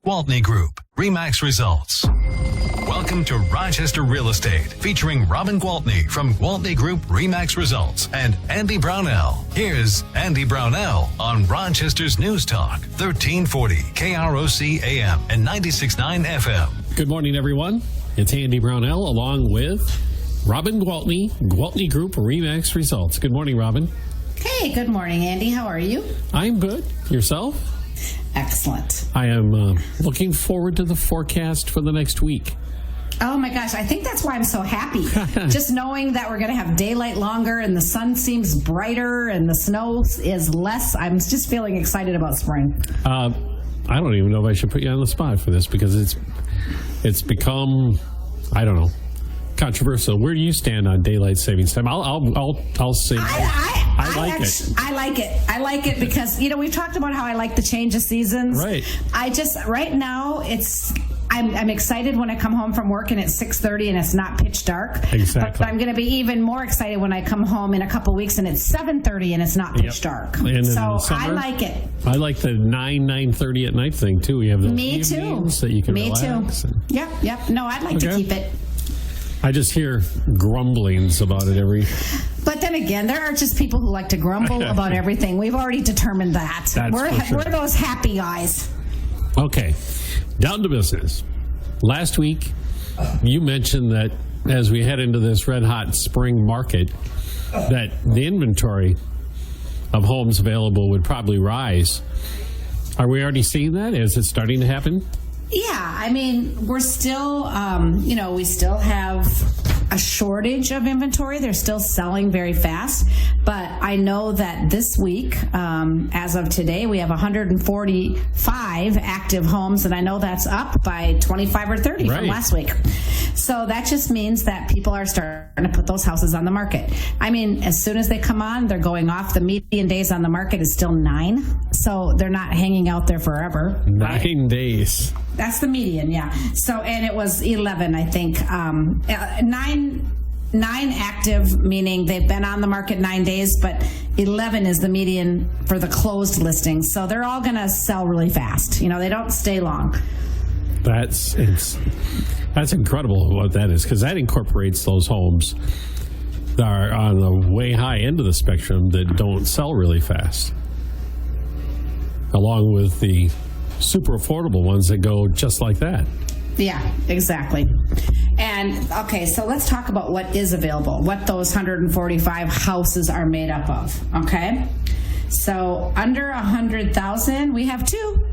Gwaltney Group-RE results. Welcome to Rochester Real Estate, featuring Robin Gwaltney from Gwaltney Group-RE results and Andy Brownell. Here's Andy Brownell on Rochester's News Talk, 1340 KROC AM and 96.9 FM. Good morning, everyone. It's Andy Brownell along with Robin Gwaltney, Gwaltney Group-RE results. Good morning, Robin. Hey, good morning, Andy. How are you? I'm good. Yourself? Excellent. I am looking forward to the forecast for the next week. Oh my gosh, I think that's why I'm so happy. Just knowing that we're going to have daylight longer and the sun seems brighter and the snow is less. I'm just feeling excited about spring. I don't even know if I should put you on the spot for this because it's become, I don't know, controversial. Where do you stand on daylight savings time? I'll say I like it because, we've talked about how I like the change of seasons. Right. Right now, I'm excited when I come home from work and it's 6:30 and it's not pitch dark. Exactly. But I'm going to be even more excited when I come home in a couple weeks and it's 7:30 and it's not pitch dark. And so summer, I like it. I like the 9:30 at night thing too. We have the evenings that you can relax. Yep. No, I'd like to keep it. I just hear grumblings about it But then again, there are just people who like to grumble about everything. We've already determined that. We're those happy guys. Okay, down to business. Last week, you mentioned that as we head into this red-hot spring market, that the inventory of homes available would probably rise. Are we already seeing that? Is it starting to happen? Yeah, I mean, we're still, we still have a shortage of inventory. They're still selling very fast. But I know that this week, as of today, we have 145 active homes, and I know that's up by 25 or 30 from last week. So that just means that people are starting to put those houses on the market. I mean, as soon as they come on, they're going off. The median days on the market is still 9. So they're not hanging out there forever. 9 days. That's the median, yeah. So, and it was 11, I think. 9 active, meaning they've been on the market 9 days, but 11 is the median for the closed listings. So they're all going to sell really fast. They don't stay long. That's incredible what that is, because that incorporates those homes that are on the way high end of the spectrum that don't sell really fast, along with the super affordable ones that go just like that. Yeah, exactly. And okay, so let's talk about what is available, what those 145 houses are made up of. Okay, so under 100,000, we have two.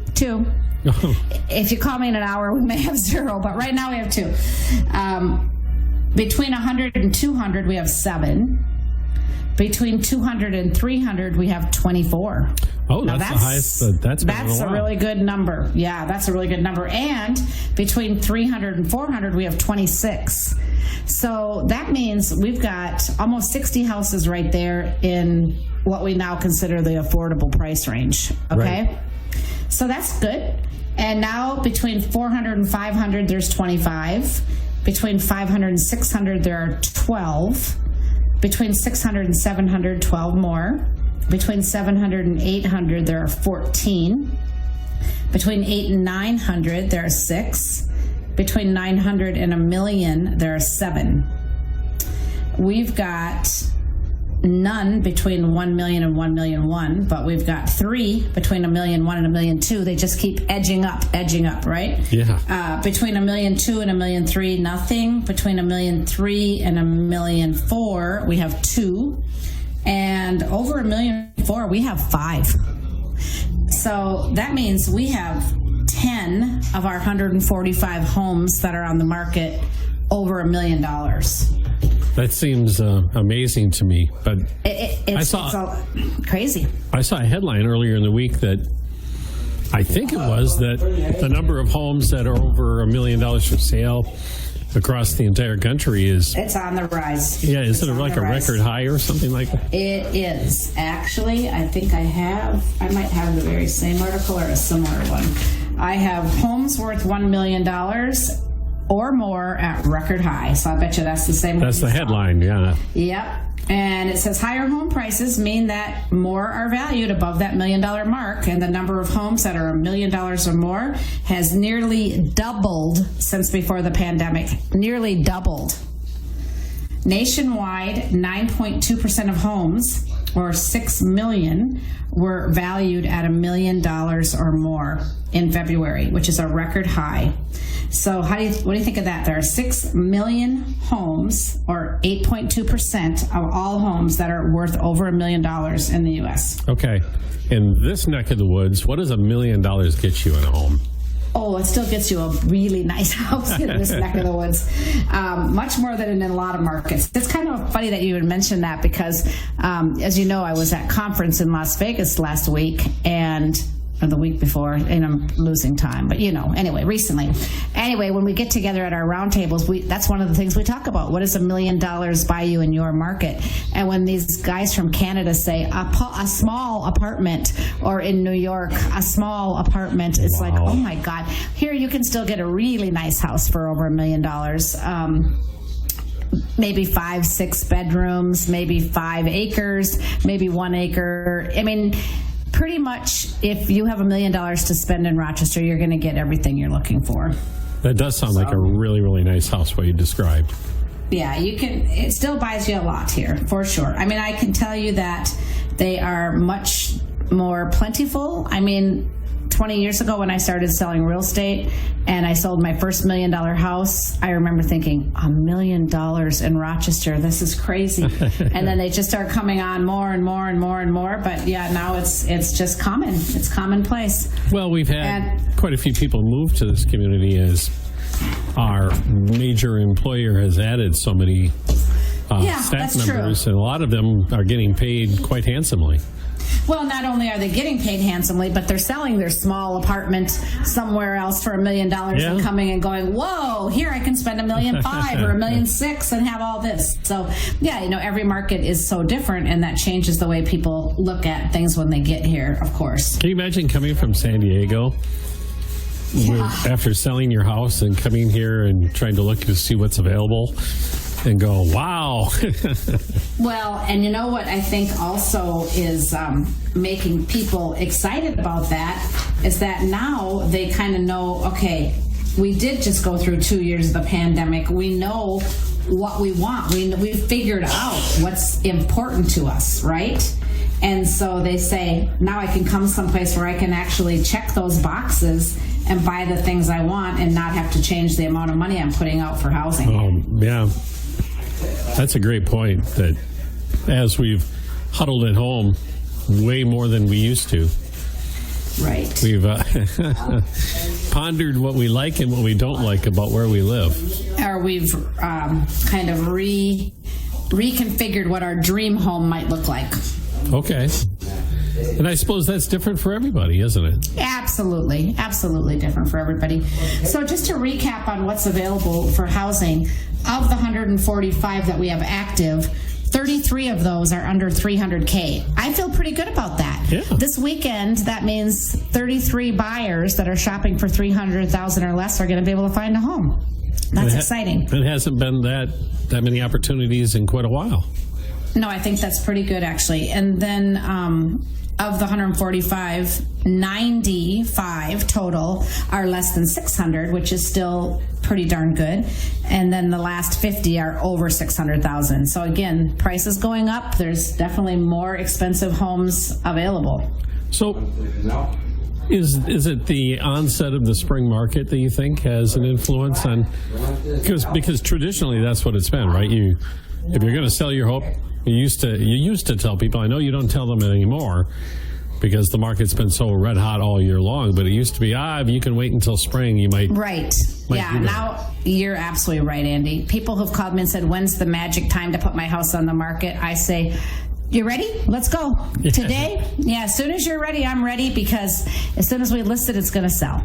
If you call me in an hour, we may have 0, but right now we have 2. Between 100 and 200, we have 7. Between 200 and 300, we have 24. Oh, that's the highest. That's a really good number. Yeah, that's a really good number. And between 300 and 400, we have 26. So that means we've got almost 60 houses right there in what we now consider the affordable price range. Okay? Right. So that's good. And now between 400 and 500, there's 25. Between 500 and 600, there are 12. Between 600 and 700, 12 more. Between 700 and 800, there are 14. Between 8 and 900, there are 6. Between 900 and 1 million, there are 7. We've got none between 1 million and 1,000,001, but we've got 3 between 1,000,001 and 1,000,002. They just keep edging up, right? Yeah. Between 1,000,002 and 1,000,003, nothing. Between 1,000,003 and 1,000,004, we have 2. And over 1,000,004, we have 5. So that means we have 10 of our 145 homes that are on the market over $1 million. That seems amazing to me, but it's crazy. I saw a headline earlier in the week that I think it was that the number of homes that are over $1 million for sale across the entire country it's on the rise. Yeah, is it like a record high or something like that? It is. Actually, I think I might have the very same article or a similar one. I have homes worth $1 million or more at record high. So I bet you that's the same. That's the headline, yeah. Yep. And it says higher home prices mean that more are valued above that $1 million mark, and the number of homes that are $1 million or more has nearly doubled since before the pandemic. Nearly doubled. Nationwide, 9.2% of homes, or 6 million, were valued at $1 million or more in February, which is a record high. So what do you think of that? There are 6 million homes, or 8.2% of all homes, that are worth over $1 million in the U.S. Okay. In this neck of the woods, what does $1 million get you in a home? Oh, it still gets you a really nice house in this neck of the woods. Much more than in a lot of markets. It's kind of funny that you would mention that because, as you know, I was at conference in Las Vegas last week or the week before, and I'm losing time, but anyway, recently. Anyway, when we get together at our roundtables, that's one of the things we talk about. What does $1 million buy you in your market? And when these guys from Canada say a small apartment, or in New York, a small apartment, it's like, oh my God. Here you can still get a really nice house for over $1 million. Maybe 5-6 bedrooms, maybe 5 acres, maybe 1 acre. I mean, pretty much, if you have $1 million to spend in Rochester, you're going to get everything you're looking for. That does sound like a really, really nice house, what you described. Yeah, it still buys you a lot here, for sure. I mean, I can tell you that they are much more plentiful. I mean, 20 years ago when I started selling real estate and I sold my first $1 million house, I remember thinking, $1 million in Rochester, this is crazy. And then they just start coming on more and more and more and more. But yeah, now it's just common. It's commonplace. Well, we've had quite a few people move to this community as our major employer has added so many staff members, and a lot of them are getting paid quite handsomely. Well, not only are they getting paid handsomely, but they're selling their small apartment somewhere else for $1 million and coming and going, whoa, here I can spend $1.5 million or $1.6 million and have all this. So, yeah, every market is so different, and that changes the way people look at things when they get here, of course. Can you imagine coming from San Diego after selling your house and coming here and trying to look to see what's available? And go, wow. Well, and you know what I think also is making people excited about that is that now they kind of know, okay, we did just go through 2 years of the pandemic. We know what we want. We've figured out what's important to us, right? And so they say, now I can come someplace where I can actually check those boxes and buy the things I want and not have to change the amount of money I'm putting out for housing. Yeah. That's a great point, that as we've huddled at home way more than we used to. Right. We've pondered what we like and what we don't like about where we live. Or we've kind of reconfigured what our dream home might look like. Okay. And I suppose that's different for everybody, isn't it? Absolutely. Absolutely different for everybody. So just to recap on what's available for housing, of the 145 that we have active, 33 of those are under $300K. I feel pretty good about that. Yeah. This weekend, that means 33 buyers that are shopping for $300,000 or less are going to be able to find a home. That's exciting. It hasn't been that many opportunities in quite a while. No, I think that's pretty good, actually. And then of the 145, 95 total are less than 600, which is still pretty darn good. And then the last 50 are over 600,000. So again, prices going up. There's definitely more expensive homes available. So is it the onset of the spring market that you think has an influence on? Because traditionally that's what it's been, right? If you're going to sell your home, you used to tell people, I know you don't tell them anymore because the market's been so red hot all year long, but it used to be, if you can wait until spring, you might. Right. Yeah, now you're absolutely right, Andy. People who've called me and said, when's the magic time to put my house on the market? I say, you ready? Let's go. Yeah. Today? Yeah, as soon as you're ready, I'm ready, because as soon as we list it, it's going to sell.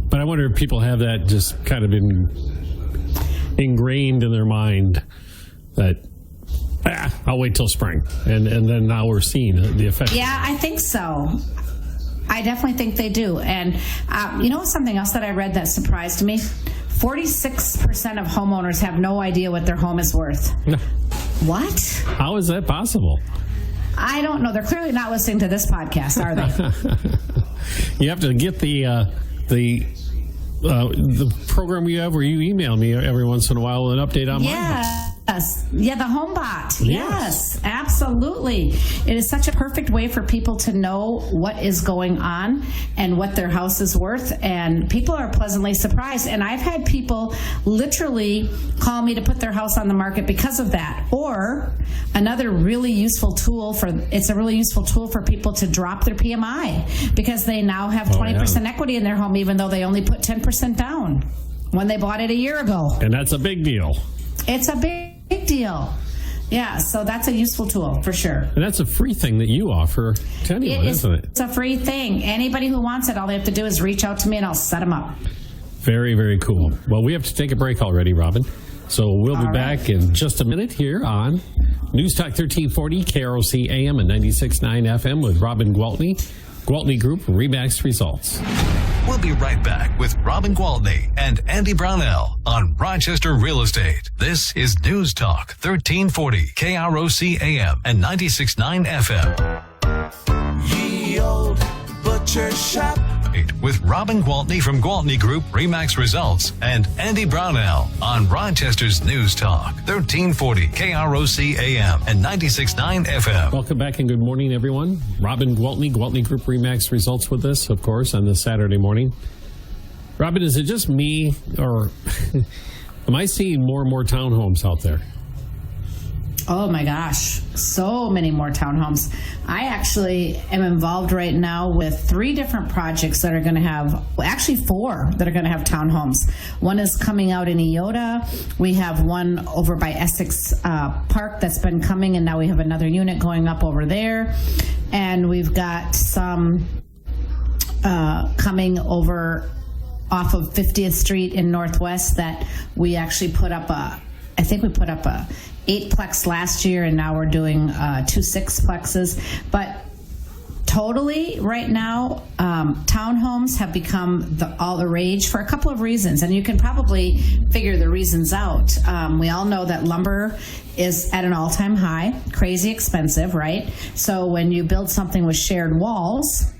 But I wonder if people have that just kind of ingrained in their mind that I'll wait till spring, and then now we're seeing the effect. Yeah, I think so. I definitely think they do. And something else that I read that surprised me? 46% of homeowners have no idea what their home is worth. What? How is that possible? I don't know. They're clearly not listening to this podcast, are they? You have to get the program you have where you email me every once in a while with an update on Yes. Yeah, the HomeBot. Yes, absolutely. It is such a perfect way for people to know what is going on and what their house is worth. And people are pleasantly surprised. And I've had people literally call me to put their house on the market because of that. Or another really useful tool it's a really useful tool for people to drop their PMI because they now have 20% equity in their home, even though they only put 10% down when they bought it a year ago. And that's a big deal. It's a big deal. Yeah, so that's a useful tool for sure. And that's a free thing that you offer to anyone, isn't it? It's a free thing. Anybody who wants it, all they have to do is reach out to me and I'll set them up. Very, very cool. Well, we have to take a break already, Robin. So we'll be back in just a minute here on News Talk 1340, KROC AM and 96.9 FM with Robin Gwaltney, Gwaltney Group-RE results. We'll be right back with Robin Gwaltney and Andy Brownell on Rochester Real Estate. This is News Talk 1340, KROC AM and 96.9 FM. Ye old butcher shop. With Robin Gwaltney from Gwaltney Group-RE results and Andy Brownell on Rochester's News Talk 1340 KROC AM and 96.9 FM. Welcome back and good morning, everyone. Robin Gwaltney, Gwaltney Group-RE results with us, of course, on this Saturday morning. Robin, is it just me or am I seeing more and more townhomes out there? Oh my gosh, so many more townhomes. I actually am involved right now with 3 different projects that are going to have, actually 4 that are going to have townhomes. One is coming out in Iota. We have one over by Essex Park that's been coming, and now we have another unit going up over there. And we've got some coming over off of 50th Street in Northwest that we actually put up a 8-plex last year, and now we're doing 2 6-plexes. But totally right now, townhomes have become all the rage for a couple of reasons, and you can probably figure the reasons out. We all know that lumber is at an all-time high, crazy expensive, right? So when you build something with shared walls,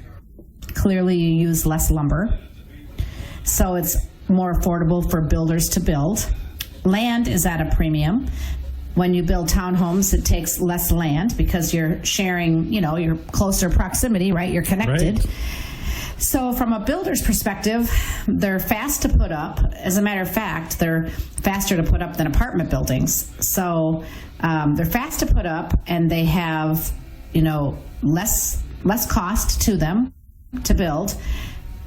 clearly you use less lumber. So it's more affordable for builders to build. Land is at a premium. When you build townhomes, it takes less land because you're sharing, your closer proximity, right? You're connected. Right. So from a builder's perspective, they're fast to put up. As a matter of fact, they're faster to put up than apartment buildings. So they're fast to put up, and they have, less cost to them to build,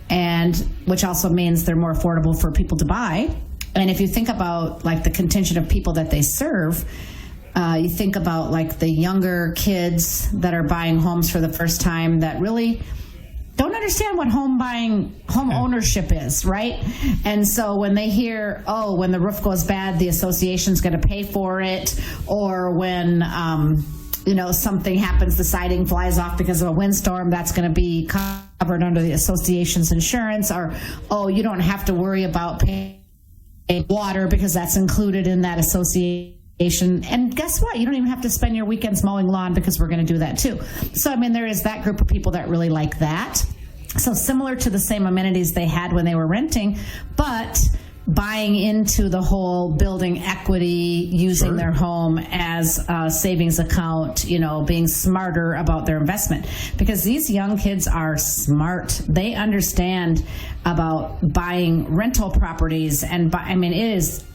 and which also means they're more affordable for people to buy. And if you think about like the contingent of people that they serve, you think about like the younger kids that are buying homes for the first time that really don't understand what home ownership is, right? And so when they hear, when the roof goes bad, the association's going to pay for it, or when something happens, the siding flies off because of a windstorm, that's going to be covered under the association's insurance, or you don't have to worry about paying water because that's included in that association. And guess what? You don't even have to spend your weekends mowing lawn because we're going to do that too. So, there is that group of people that really like that. So similar to the same amenities they had when they were renting, but buying into the whole building equity, using their home as a savings account, being smarter about their investment. Because these young kids are smart. They understand about buying rental properties. And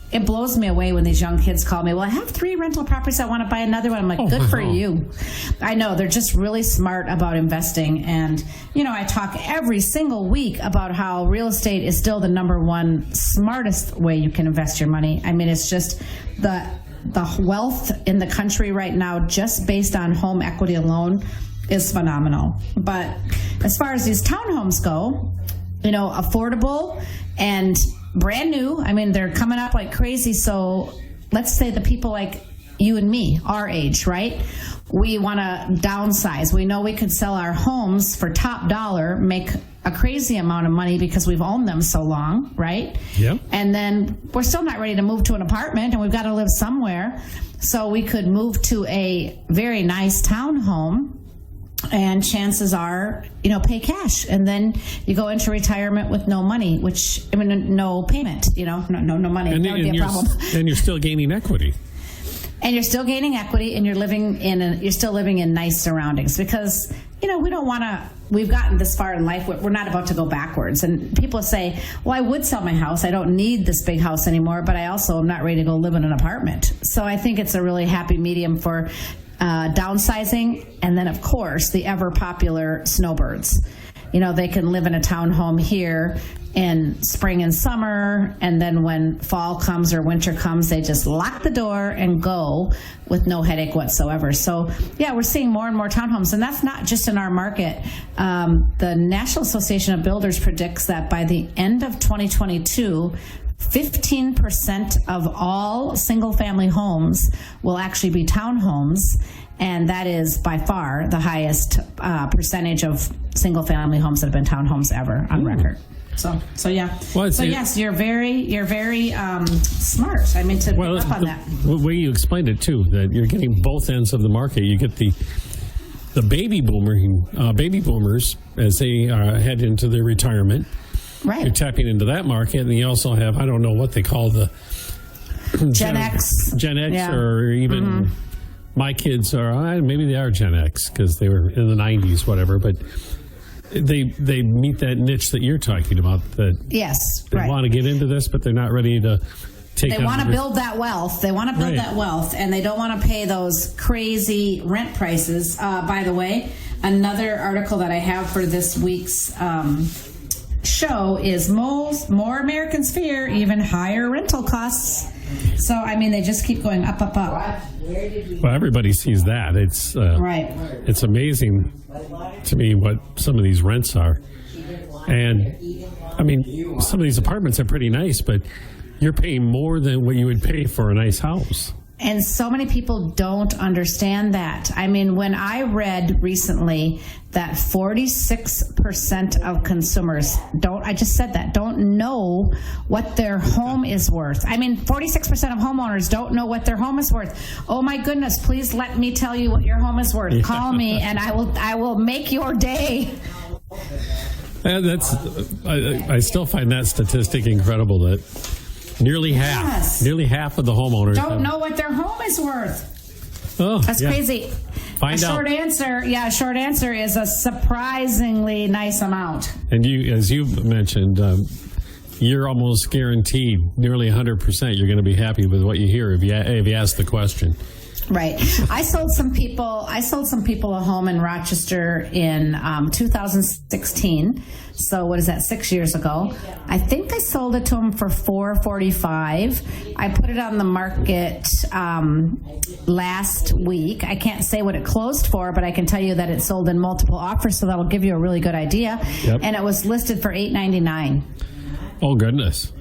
it blows me away when these young kids call me, well, I have 3 rental properties. I want to buy another one. I'm like, good for you. I know, they're just really smart about investing. And, I talk every single week about how real estate is still the number one smartest way you can invest your money. It's just the wealth in the country right now, just based on home equity alone, is phenomenal. But as far as these townhomes go, affordable and brand new. They're coming up like crazy. So let's say the people like you and me, our age, right? We want to downsize. We know we could sell our homes for top dollar, make a crazy amount of money because we've owned them so long, right? Yep. And then we're still not ready to move to an apartment, and we've got to live somewhere. So we could move to a very nice townhome, and chances are, pay cash. And then you go into retirement with no money, no payment, no money. And, That would be a problem. And you're still gaining equity. And you're still gaining equity, and you're still living in nice surroundings, because we don't want to. We've gotten this far in life. We're not about to go backwards. And people say, "Well, I would sell my house. I don't need this big house anymore, but I also am not ready to go live in an apartment." So I think it's a really happy medium for downsizing, and then of course the ever popular snowbirds. They can live in a townhome here in spring and summer, and then when fall comes or winter comes, they just lock the door and go with no headache whatsoever. So yeah, we're seeing more and more townhomes, and that's not just in our market. The National Association of Builders predicts that by the end of 2022, 15% of all single-family homes will actually be townhomes, and that is by far the highest percentage of single-family homes that have been townhomes ever on record. So yeah. Well, so yes, you're very smart. I mean, to pick up on that. The way you explained it too, that you're getting both ends of the market. You get the baby boomers as they head into their retirement. Right. You're tapping into that market, and you also have, I don't know what they call the Gen X, yeah. Or even my kids are, maybe they are Gen X because they were in the 90s, whatever, but they meet that niche that you're talking about. That yes, they want to get into this, but they're not ready to take. They want to build that wealth. They want to build that wealth, and they don't want to pay those crazy rent prices. By the way, another article that I have for this week's show is more Americans fear even higher rental costs. So, I mean, they just keep going up, up, up. Well, everybody sees that. It's right. It's amazing to me what some of these rents are. And, I mean, some of these apartments are pretty nice, but you're paying more than what you would pay for a nice house. And so many people don't understand that. I mean, when I read recently that 46% of consumers don't know what their home is worth. I mean, 46% of homeowners don't know what their home is worth. Oh my goodness, please let me tell you what your home is worth. Call me and I will make your day. And I still find that statistic incredible that nearly half of the homeowners don't know what their home is worth. Oh, that's crazy. Find out. Short answer is a surprisingly nice amount. And as you mentioned, you're almost guaranteed, nearly 100%, you're going to be happy with what you hear if you ask the question. Right. I sold some people a home in Rochester in 2016. So what is that? 6 years ago. I think I sold it to them for $445. I put it on the market last week. I can't say what it closed for, but I can tell you that it sold in multiple offers, so that'll give you a really good idea. Yep. And it was listed for $899. Oh goodness.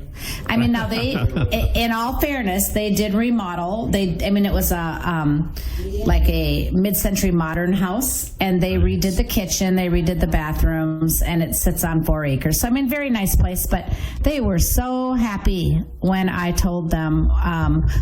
I mean, now in all fairness, they did remodel. It was like a mid-century modern house, and they redid the kitchen, they redid the bathrooms, and it sits on 4 acres. So, very nice place, but they were so happy when I told them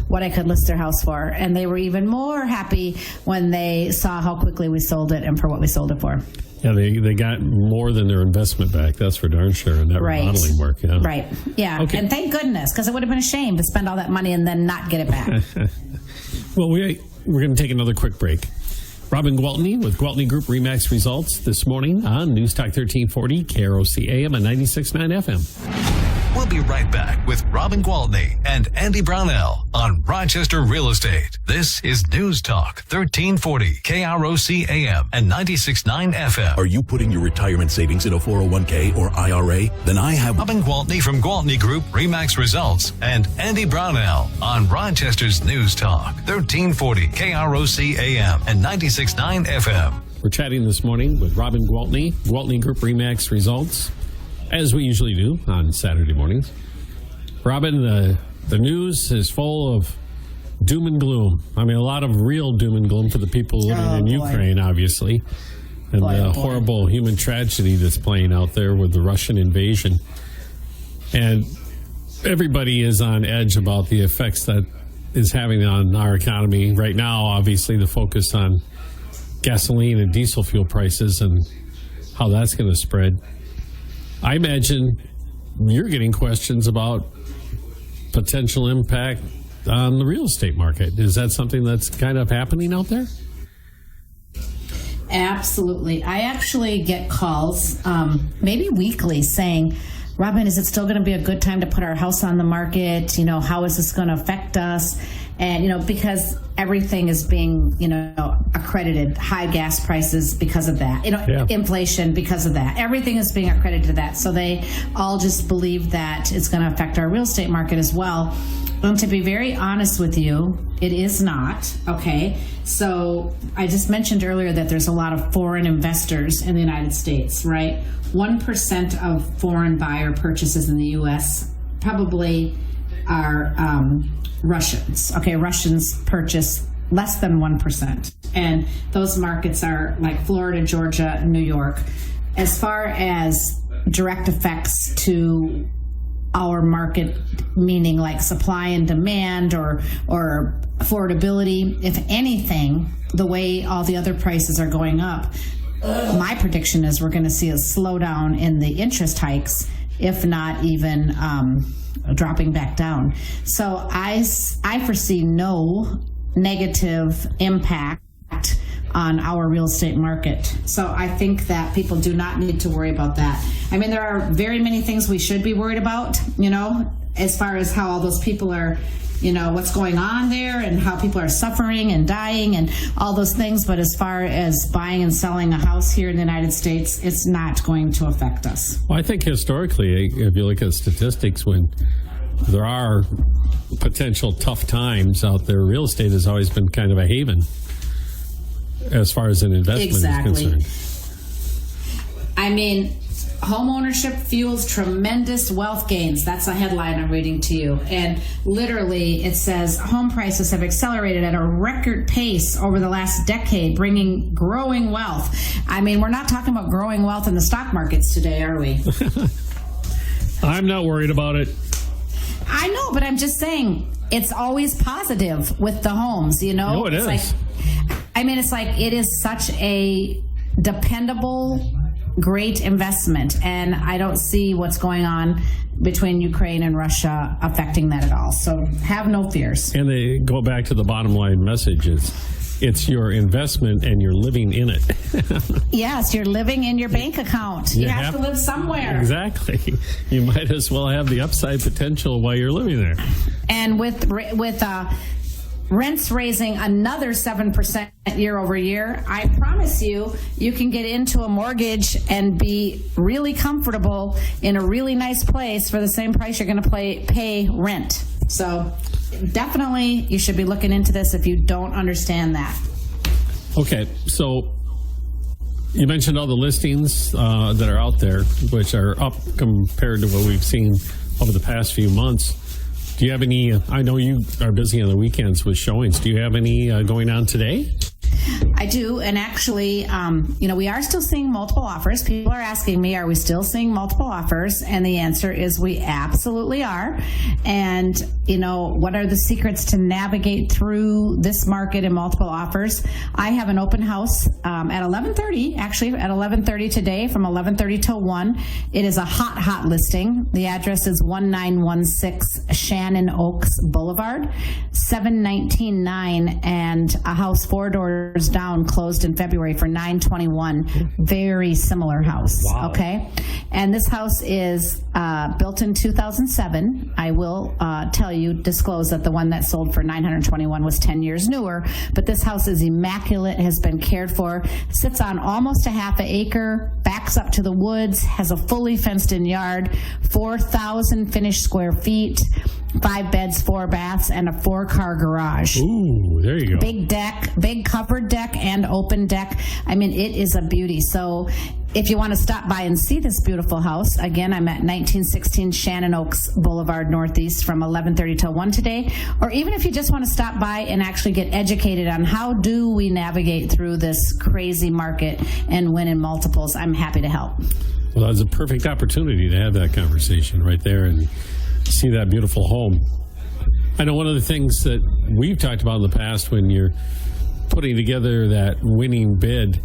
what I could list their house for, and they were even more happy when they saw how quickly we sold it and for what we sold it for. Yeah, they got more than their investment back. That's for darn sure in that remodeling work. Yeah. Right. Yeah. Okay. And thank goodness, because it would have been a shame to spend all that money and then not get it back. Well, we're going to take another quick break. Robin Gwaltney with Gwaltney Group-RE results this morning on News Talk 1340, KROC AM and 96.9 FM. We'll be right back with Robin Gwaltney and Andy Brownell on Rochester Real Estate. This is News Talk 1340, KROC AM and 96.9 FM. Are you putting your retirement savings in a 401k or IRA? Then I have Robin Gwaltney from Gwaltney Group-RE results and Andy Brownell on Rochester's News Talk 1340, KROC AM and 96.9 FM. We're chatting this morning with Robin Gwaltney, Gwaltney Group-RE results, as we usually do on Saturday mornings. Robin, the news is full of doom and gloom. I mean, a lot of real doom and gloom for the people living in Ukraine, obviously, and the horrible human tragedy that's playing out there with the Russian invasion. And everybody is on edge about the effects that is having on our economy. Right now, obviously, the focus on gasoline and diesel fuel prices and how that's going to spread. I imagine you're getting questions about potential impact on the real estate market. Is that something that's kind of happening out there? Absolutely. I actually get calls, maybe weekly, saying, Robin, is it still going to be a good time to put our house on the market? You know, how is this going to affect us? And, you know, because everything is being, you know, accredited, high gas prices because of that, you know, inflation because of that. Everything is being accredited to that. So they all just believe that it's going to affect our real estate market as well. And to be very honest with you, it is not. Okay. So I just mentioned earlier that there's a lot of foreign investors in the United States, right? 1% of foreign buyer purchases in the U.S. probably are Russians. Okay, Russians purchase less than 1%. And those markets are like Florida, Georgia, and New York. As far as direct effects to our market, meaning like supply and demand or affordability, if anything, the way all the other prices are going up, my prediction is we're going to see a slowdown in the interest hikes, if not even dropping back down. So I foresee no negative impact on our real estate market. So I think that people do not need to worry about that. I mean, there are very many things we should be worried about, you know, as far as how all those people are, you know, what's going on there and how people are suffering and dying and all those things. But as far as buying and selling a house here in the United States, it's not going to affect us. Well, I think historically, if you look at statistics, when there are potential tough times out there, real estate has always been kind of a haven as far as an investment is concerned. I mean, home ownership fuels tremendous wealth gains. That's a headline I'm reading to you. And literally it says home prices have accelerated at a record pace over the last decade, bringing growing wealth. I mean, we're not talking about growing wealth in the stock markets today, are we? I'm not worried about it. I know, but I'm just saying it's always positive with the homes, you know? No, it is. Like, I mean, it's like it is such a dependable, great investment, and I don't see what's going on between Ukraine and Russia affecting that at all. So have no fears. And they go back to the bottom line message is it's your investment and you're living in it. Yes, you're living in your bank account. You have to live somewhere. Exactly. You might as well have the upside potential while you're living there. And with rents raising another 7% year over year, I promise you can get into a mortgage and be really comfortable in a really nice place for the same price you're going to pay rent. So definitely you should be looking into this if you don't understand that. Okay, so you mentioned all the listings that are out there, which are up compared to what we've seen over the past few months. Do you have any, I know you are busy on the weekends with showings. Do you have any going on today? I do, and actually, you know, we are still seeing multiple offers. People are asking me, are we still seeing multiple offers? And the answer is we absolutely are. And, you know, what are the secrets to navigate through this market and multiple offers? I have an open house at 11:30, actually at 11:30 today, from 11:30 till 1. It is a hot listing. The address is 1916 Shannon Oaks Boulevard, 719-9, and a house 4 doors down closed in February for $921. Very similar house. Wow. Okay. And this house is built in 2007. I will disclose that the one that sold for $921 was 10 years newer, but this house is immaculate, has been cared for, sits on almost a half an acre, backs up to the woods, has a fully fenced in yard, 4,000 finished square feet. 5 beds, 4 baths, and a 4-car garage. Ooh, there you go. Big deck, big covered deck and open deck. I mean, it is a beauty. So if you want to stop by and see this beautiful house, again, I'm at 1916 Shannon Oaks Boulevard Northeast from 11:30 till 1 today. Or even if you just want to stop by and actually get educated on how do we navigate through this crazy market and win in multiples, I'm happy to help. Well, that's a perfect opportunity to have that conversation right there and see that beautiful home. I know one of the things that we've talked about in the past when you're putting together that winning bid,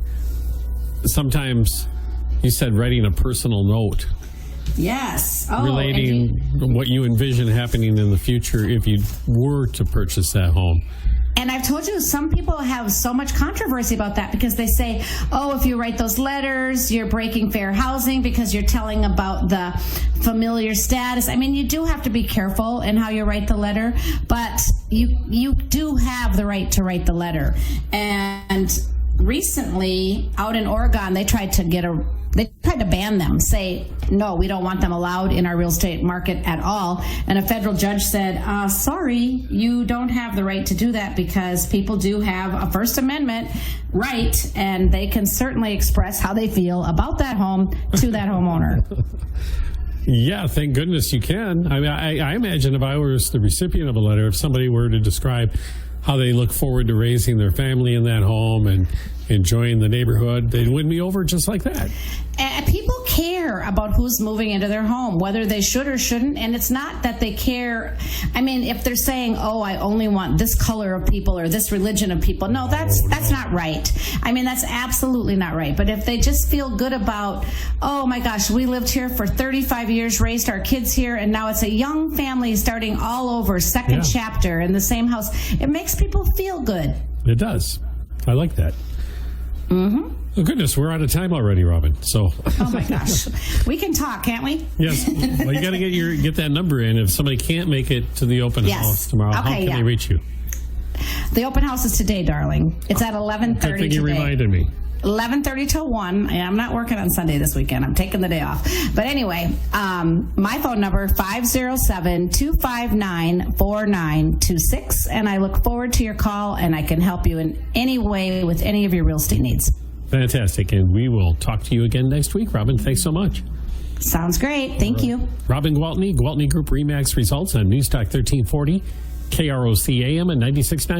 sometimes you said writing a personal note. Yes. Relating what you envision happening in the future if you were to purchase that home. And I've told you, some people have so much controversy about that because they say, oh, if you write those letters, you're breaking fair housing because you're telling about the familiar status. I mean, you do have to be careful in how you write the letter, but you do have the right to write the letter. And recently, out in Oregon, they tried to ban them, say, no, we don't want them allowed in our real estate market at all. And a federal judge said, sorry, you don't have the right to do that because people do have a First Amendment right, and they can certainly express how they feel about that home to that homeowner. Yeah, thank goodness you can. I mean, I imagine if I was the recipient of a letter, if somebody were to describe how they look forward to raising their family in that home and enjoying the neighborhood, they'd win me over just like that. And people care about who's moving into their home, whether they should or shouldn't. And it's not that they care. I mean, if they're saying, oh, I only want this color of people or this religion of people. No, that's not right. I mean, that's absolutely not right. But if they just feel good about, oh my gosh, we lived here for 35 years, raised our kids here, and now it's a young family starting all over, second chapter in the same house, it makes people feel good. It does. I like that. Mm-hmm. Oh, goodness, we're out of time already, Robin. So. Oh, my gosh. We can talk, can't we? Yes. Well, you got to get that number in. If somebody can't make it to the open house tomorrow, how can they reach you? The open house is today, darling. It's at 11:30 today. I think you reminded me. 11:30 till 1. I'm not working on Sunday this weekend. I'm taking the day off. But anyway, my phone number, 507-259-4926. And I look forward to your call, and I can help you in any way with any of your real estate needs. Fantastic. And we will talk to you again next week, Robin. Thanks so much. Sounds great. Thank you. Robin Gwaltney, Gwaltney Group RE/MAX results on News Talk 1340, KROC AM and 96.9.